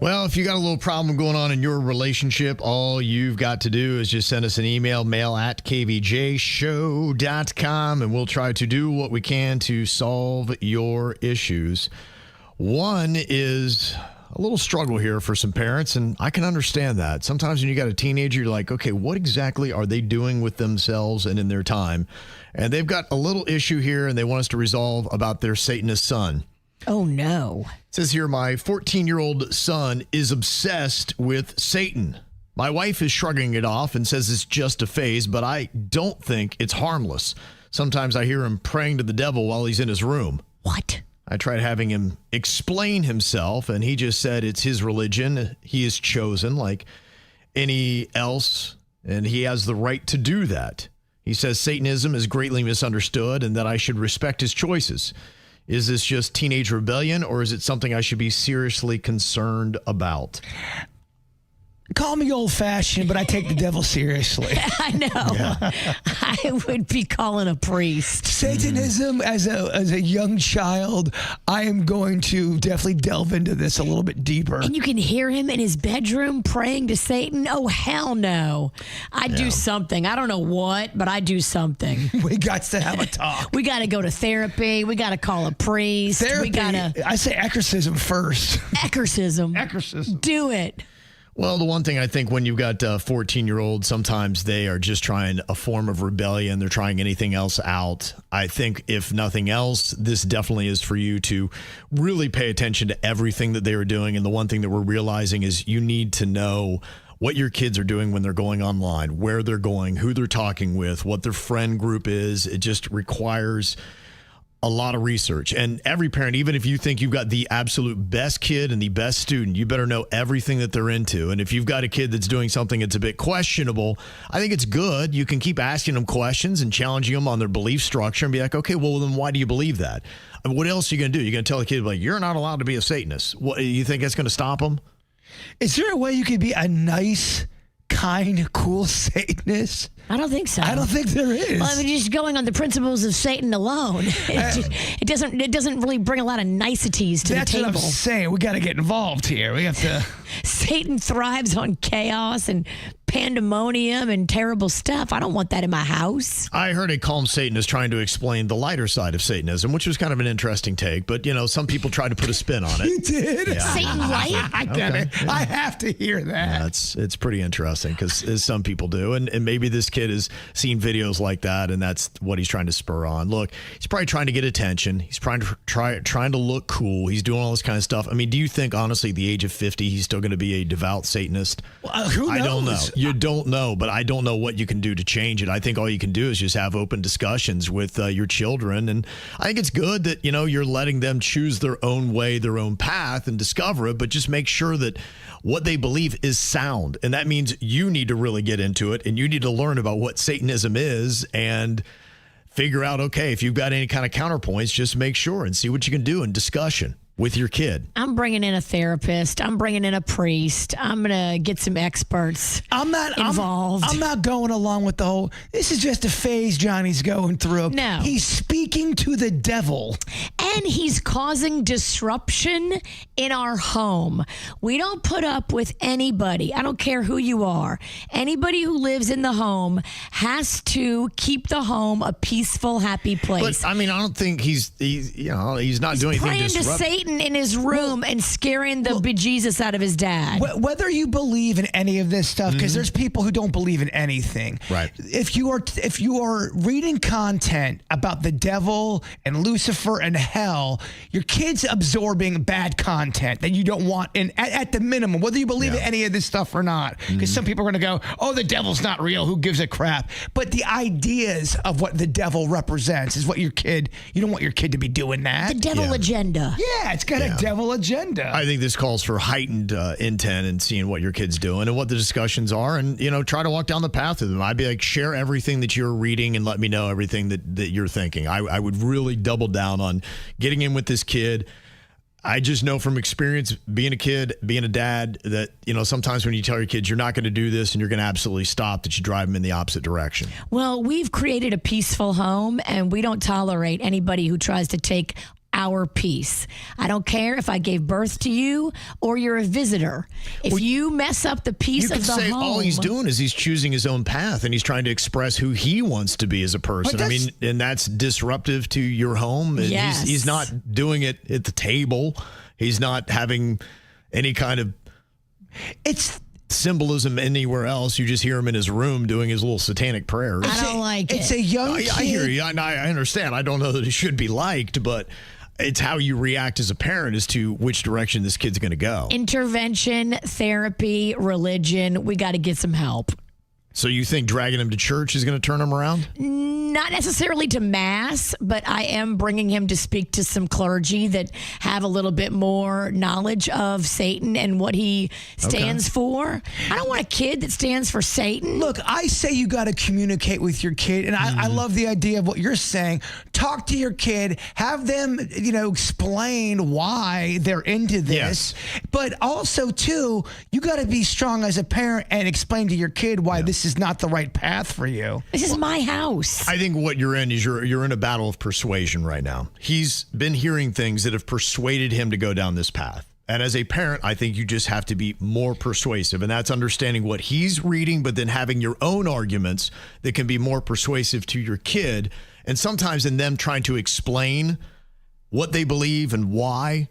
Well, if you got a little problem going on in your relationship, all you've got to do is just send us an email, mail@kvjshow.com, and we'll try to do what we can to solve your issues. One is a little struggle here for some parents, and I can understand that. Sometimes when you got a teenager, you're like, okay, what exactly are they doing with themselves and in their time? And they've got a little issue here, and they want us to resolve about their Satanist son. Oh, no. It says here, my 14-year-old son is obsessed with Satan. My wife is shrugging it off and says it's just a phase, but I don't think it's harmless. Sometimes I hear him praying to the devil while he's in his room. What? I tried having him explain himself, and he just said it's his religion. He is chosen like any else, and he has the right to do that. He says Satanism is greatly misunderstood and that I should respect his choices. Is this just teenage rebellion, or is it something I should be seriously concerned about? Call me old-fashioned, but I take the devil seriously. I know. Yeah. I would be calling a priest. Satanism, as a young child, I am going to definitely delve into this a little bit deeper. And you can hear him in his bedroom praying to Satan? Oh, hell no. I'd do something. I don't know what, but I'd do something. We got to have a talk. We got to go to therapy. We got to call a priest. Therapy, I say exorcism first. Exorcism. Do it. Well, the one thing I think when you've got 14-year-olds, sometimes they are just trying a form of rebellion. They're trying anything else out. I think if nothing else, this definitely is for you to really pay attention to everything that they are doing. And the one thing that we're realizing is you need to know what your kids are doing when they're going online, where they're going, who they're talking with, what their friend group is. It just requires a lot of research. And every parent, even if you think you've got the absolute best kid and the best student, you better know everything that they're into. And if you've got a kid that's doing something that's a bit questionable, I think it's good. You can keep asking them questions and challenging them on their belief structure and be like, okay, well, then why do you believe that? I mean, what else are you going to do? You're going to tell a kid, like, you're not allowed to be a Satanist. What, you think that's going to stop them? Is there a way you could be a nice, kind, cool Satanist? I don't think so. I don't think there is. Well, I mean, just going on the principles of Satan alone, it doesn't really bring a lot of niceties to the table. That's what I'm saying. We got to get involved here. We have to. Satan thrives on chaos and pandemonium and terrible stuff. I don't want that in my house. I heard a calm Satanist trying to explain the lighter side of Satanism, which was kind of an interesting take. But, you know, some people try to put a spin on it. You did? Yeah. Satan light? I get it. Yeah. I have to hear that. Yeah, it's pretty interesting because some people do. And maybe this kid has seen videos like that, and that's what he's trying to spur on. Look, he's probably trying to get attention. He's trying to look cool. He's doing all this kind of stuff. I mean, do you think, honestly, at the age of 50, he's still going to be a devout Satanist? Well, who knows? I don't know. You don't know, but I don't know what you can do to change it. I think all you can do is just have open discussions with your children. And I think it's good that, you know, you're letting them choose their own way, their own path and discover it, but just make sure that what they believe is sound. And that means you need to really get into it and you need to learn about what Satanism is and figure out, okay, if you've got any kind of counterpoints, just make sure and see what you can do in discussion with your kid. I'm bringing in a therapist. I'm bringing in a priest. I'm going to get some experts involved. I'm not going along with the whole, this is just a phase Johnny's going through. No. He's speaking to the devil. And he's causing disruption in our home. We don't put up with anybody. I don't care who you are. Anybody who lives in the home has to keep the home a peaceful, happy place. But, I mean, I don't think he's not doing anything praying disruptive. To Satan in his room and scaring the bejesus out of his dad. Whether you believe in any of this stuff, because there's people who don't believe in anything. Right. If you are reading content about the devil and Lucifer and hell, your kid's absorbing bad content that you don't want at the minimum, whether you believe in any of this stuff or not. Because some people are going to go, oh, the devil's not real. Who gives a crap? But the ideas of what the devil represents is what you don't want your kid to be doing that. The devil agenda. Yeah, it's got a devil agenda. I think this calls for heightened intent and seeing what your kid's doing and what the discussions are and, you know, try to walk down the path with them. I'd be like, share everything that you're reading and let me know everything that you're thinking. I would really double down on getting in with this kid. I just know from experience being a kid, being a dad, that, you know, sometimes when you tell your kids you're not going to do this and you're going to absolutely stop, that you drive them in the opposite direction. Well, we've created a peaceful home and we don't tolerate anybody who tries to take our peace. I don't care if I gave birth to you or you're a visitor. If you mess up the peace You of could the say home, all he's doing is he's choosing his own path and he's trying to express who he wants to be as a person. I mean, and that's disruptive to your home. And Yes. he's not doing it at the table. He's not having any kind of symbolism anywhere else. You just hear him in his room doing his little satanic prayers. I don't like it. It's a young kid. I hear you. I understand. I don't know that it should be liked, but it's how you react as a parent as to which direction this kid's going to go. Intervention, therapy, religion. We got to get some help. So you think dragging him to church is going to turn him around? Not necessarily to mass, but I am bringing him to speak to some clergy that have a little bit more knowledge of Satan and what he stands for. I don't want a kid that stands for Satan. Look, I say you got to communicate with your kid, and I love the idea of what you're saying. Talk to your kid, have them, explain why they're into this. Yes. But also, too, you got to be strong as a parent and explain to your kid why this is not the right path for you. This is my house. I think what you're in is you're in a battle of persuasion right now. He's been hearing things that have persuaded him to go down this path. And as a parent, I think you just have to be more persuasive. And that's understanding what he's reading, but then having your own arguments that can be more persuasive to your kid. And sometimes in them trying to explain what they believe and why,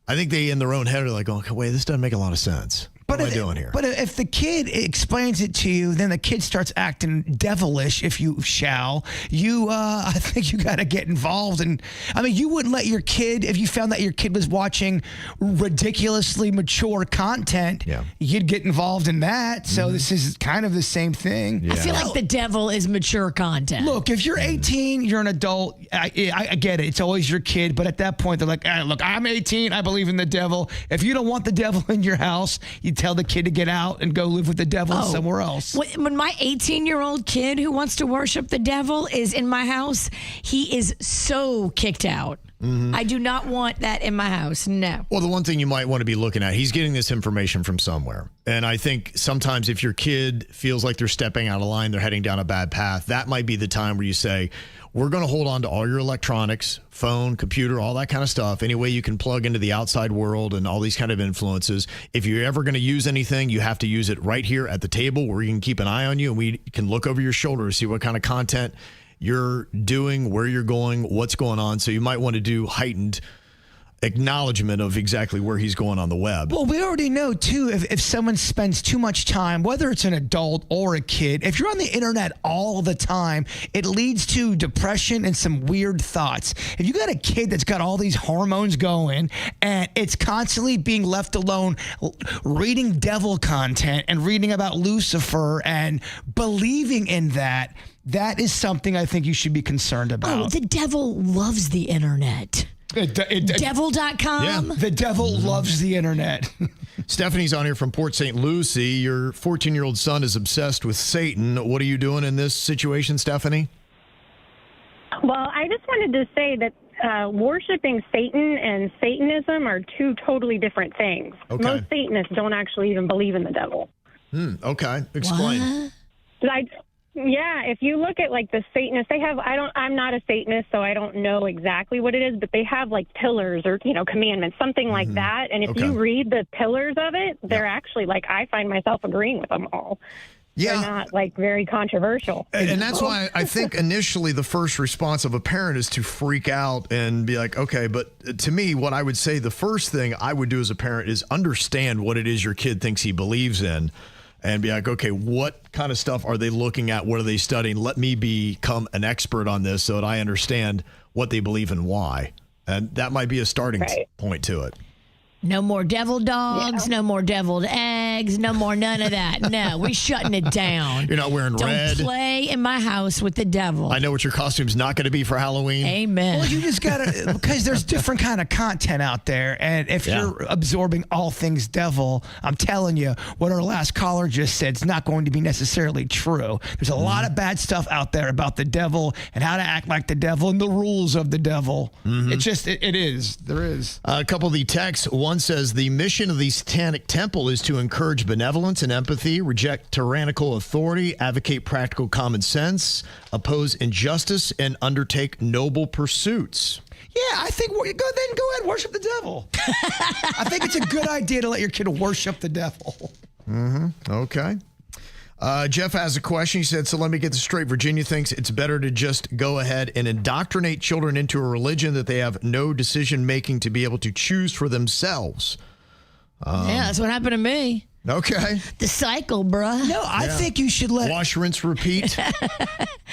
I think they in their own head are like, okay, wait, this doesn't make a lot of sense. What am I doing here? But if the kid explains it to you, then the kid starts acting devilish, if you shall. I think you got to get involved. And I mean, you wouldn't let your kid, if you found that your kid was watching ridiculously mature content, you'd get involved in that. So this is kind of the same thing. I feel like the devil is mature content. Look, if you're 18, you're an adult. I get it. It's always your kid. But at that point, they're like, look, I'm 18. I believe in the devil. If you don't want the devil in your house, you tell the kid to get out and go live with the devil somewhere else. When my 18-year-old kid who wants to worship the devil is in my house, he is so kicked out. I do not want that in my house. No. Well, the one thing you might want to be looking at, he's getting this information from somewhere. And I think sometimes if your kid feels like they're stepping out of line, they're heading down a bad path, that might be the time where you say, we're going to hold on to all your electronics, phone, computer, all that kind of stuff. Any way you can plug into the outside world and all these kind of influences. If you're ever going to use anything, you have to use it right here at the table where we can keep an eye on you and we can look over your shoulder to see what kind of content you're doing, where you're going, what's going on. So you might want to do heightened acknowledgement of exactly where he's going on the web. Well, we already know, too, if someone spends too much time, whether it's an adult or a kid, if you're on the internet all the time, it leads to depression and some weird thoughts. If you got a kid that's got all these hormones going and it's constantly being left alone reading devil content and reading about Lucifer and believing in that, that is something I think you should be concerned about. Oh, the devil loves the internet. Devil.com. Yeah. The devil loves the internet. Stephanie's on here from Port St. Lucie. Your 14-year-old son is obsessed with Satan. What are you doing in this situation, Stephanie? Well, I just wanted to say that worshiping Satan and Satanism are two totally different things. Okay. Most Satanists don't actually even believe in the devil. Okay. Explain. Yeah, if you look at like the Satanists, they have, I'm not a Satanist, so I don't know exactly what it is, but they have like pillars or, commandments, something like that. And if you read the pillars of it, they're actually like, I find myself agreeing with them all. Yeah. They're not like very controversial. And that's why I think initially the first response of a parent is to freak out and be like, okay, but to me, what I would say the first thing I would do as a parent is understand what it is your kid thinks he believes in. And be like, okay, what kind of stuff are they looking at? What are they studying? Let me become an expert on this so that I understand what they believe and why. And that might be a starting point to it. No more devil dogs, no more deviled eggs, no more none of that. No, we're shutting it down. You're not wearing red. Don't play in my house with the devil. I know what your costume's not going to be for Halloween. Amen. Well, you just got to, because there's different kind of content out there. And if you're absorbing all things devil, I'm telling you, what our last caller just said is not going to be necessarily true. There's a lot of bad stuff out there about the devil and how to act like the devil and the rules of the devil. It just, it is. There is. A couple of the texts. One says the mission of the Satanic Temple is to encourage benevolence and empathy, reject tyrannical authority, advocate practical common sense, oppose injustice, and undertake noble pursuits. Yeah, I think go ahead, worship the devil. I think it's a good idea to let your kid worship the devil. Okay. Jeff has a question. He said, so let me get this straight. Virginia thinks it's better to just go ahead and indoctrinate children into a religion that they have no decision making to be able to choose for themselves. Yeah, that's what happened to me. Okay. The cycle, bruh. No, I think you should let... Wash, rinse, repeat.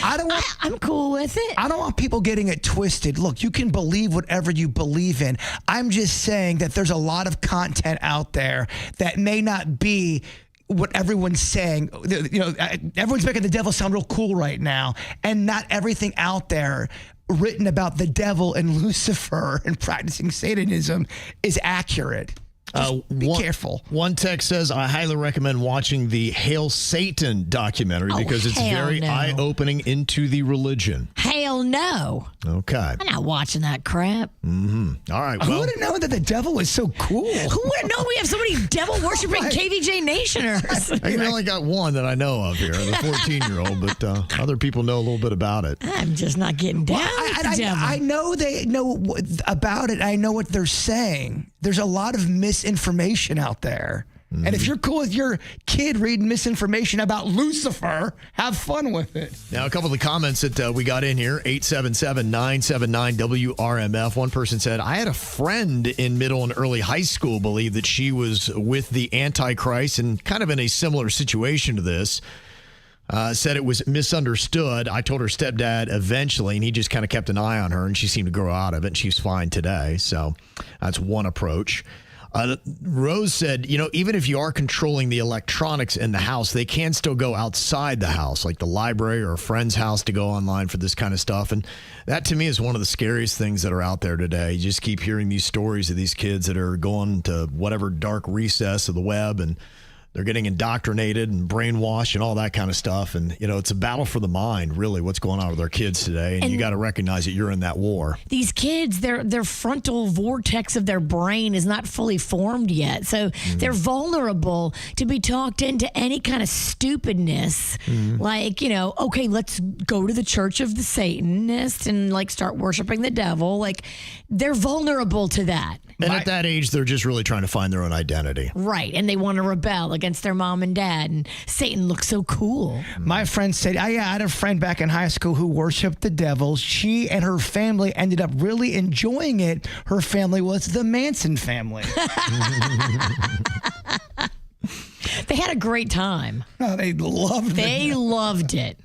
I'm cool with it. I don't want people getting it twisted. Look, you can believe whatever you believe in. I'm just saying that there's a lot of content out there that may not be what everyone's saying. You know, everyone's making the devil sound real cool right now, and not everything out there written about the devil and Lucifer and practicing Satanism is accurate. Be careful. One text says, I highly recommend watching the Hail Satan documentary because it's very eye-opening into the religion. Hell no. Okay. I'm not watching that crap. All right. Well, Who would have known that the devil was so cool? Who would have known we have so many devil-worshipping KVJ Nationers? I only got one that I know of here, the 14-year-old, but other people know a little bit about it. I'm just not getting down with the devil. I know they know about it. I know what they're saying. There's a lot of misinformation out there. And if you're cool with your kid reading misinformation about Lucifer, have fun with it. Now, a couple of the comments that we got in here, 877-979-WRMF. One person said, I had a friend in middle and early high school believe that she was with the Antichrist and kind of in a similar situation to this. Said it was misunderstood. I told her stepdad eventually, and he just kind of kept an eye on her, and she seemed to grow out of it, and she's fine today. So that's one approach. Rose said, you know, even if you are controlling the electronics in the house, they can still go outside the house, like the library or a friend's house, to go online for this kind of stuff. And that, to me, is one of the scariest things that are out there today. You just keep hearing these stories of these kids that are going to whatever dark recess of the web, and they're getting indoctrinated and brainwashed and all that kind of stuff. And, you know, it's a battle for the mind, really, what's going on with our kids today. And you got to recognize that you're in that war. These kids, their frontal vortex of their brain is not fully formed yet. So they're vulnerable to be talked into any kind of stupidness. Like, you know, okay, let's go to the Church of the Satanist and, like, start worshiping the devil. Like, they're vulnerable to that. And at that age, they're just really trying to find their own identity. Right. And they want to rebel against their mom and dad. And Satan looks so cool. My friend said, I had a friend back in high school who worshiped the devil. She and her family ended up really enjoying it. Her family was the Manson family. They had a great time. Oh, they loved it. They loved it.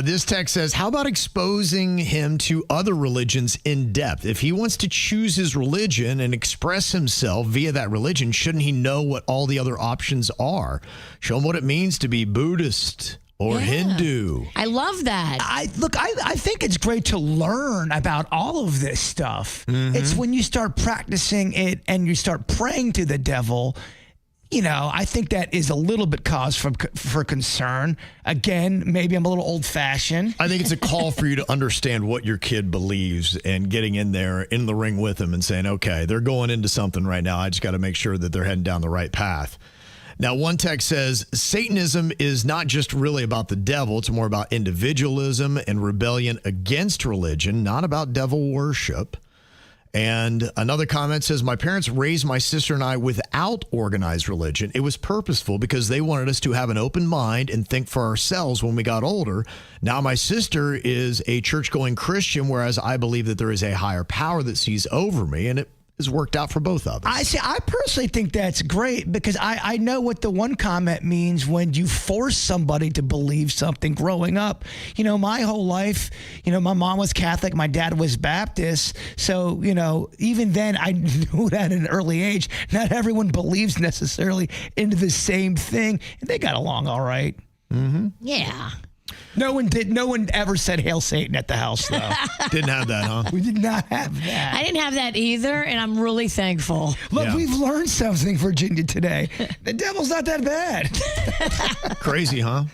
This text says, how about exposing him to other religions in depth? If he wants to choose his religion and express himself via that religion, shouldn't he know what all the other options are? Show him what it means to be Buddhist or Hindu. I love that. I think it's great to learn about all of this stuff. It's when you start practicing it and you start praying to the devil, you know, I think that is a little bit cause for concern. Again, maybe I'm a little old-fashioned. I think it's a call for you to understand what your kid believes and getting in there in the ring with them and saying, okay, they're going into something right now. I just got to make sure that they're heading down the right path. Now, one text says, Satanism is not just really about the devil. It's more about individualism and rebellion against religion, not about devil worship. And another comment says, my parents raised my sister and I without organized religion. It was purposeful because they wanted us to have an open mind and think for ourselves when we got older. Now my sister is a church-going Christian, whereas I believe that there is a higher power that sees over me, and it has worked out for both of us. I personally think that's great because I know what the one comment means when you force somebody to believe something growing up. You know, my whole life, you know, my mom was Catholic, my dad was Baptist. So, you know, even then I knew that at an early age. Not everyone believes necessarily into the same thing. And they got along all right. Yeah. No one ever said Hail Satan at the house, though. Didn't have that, huh? We did not have that. I didn't have that either, and I'm really thankful. Look, we've learned something, Virginia, today. The devil's not that bad. Crazy, huh?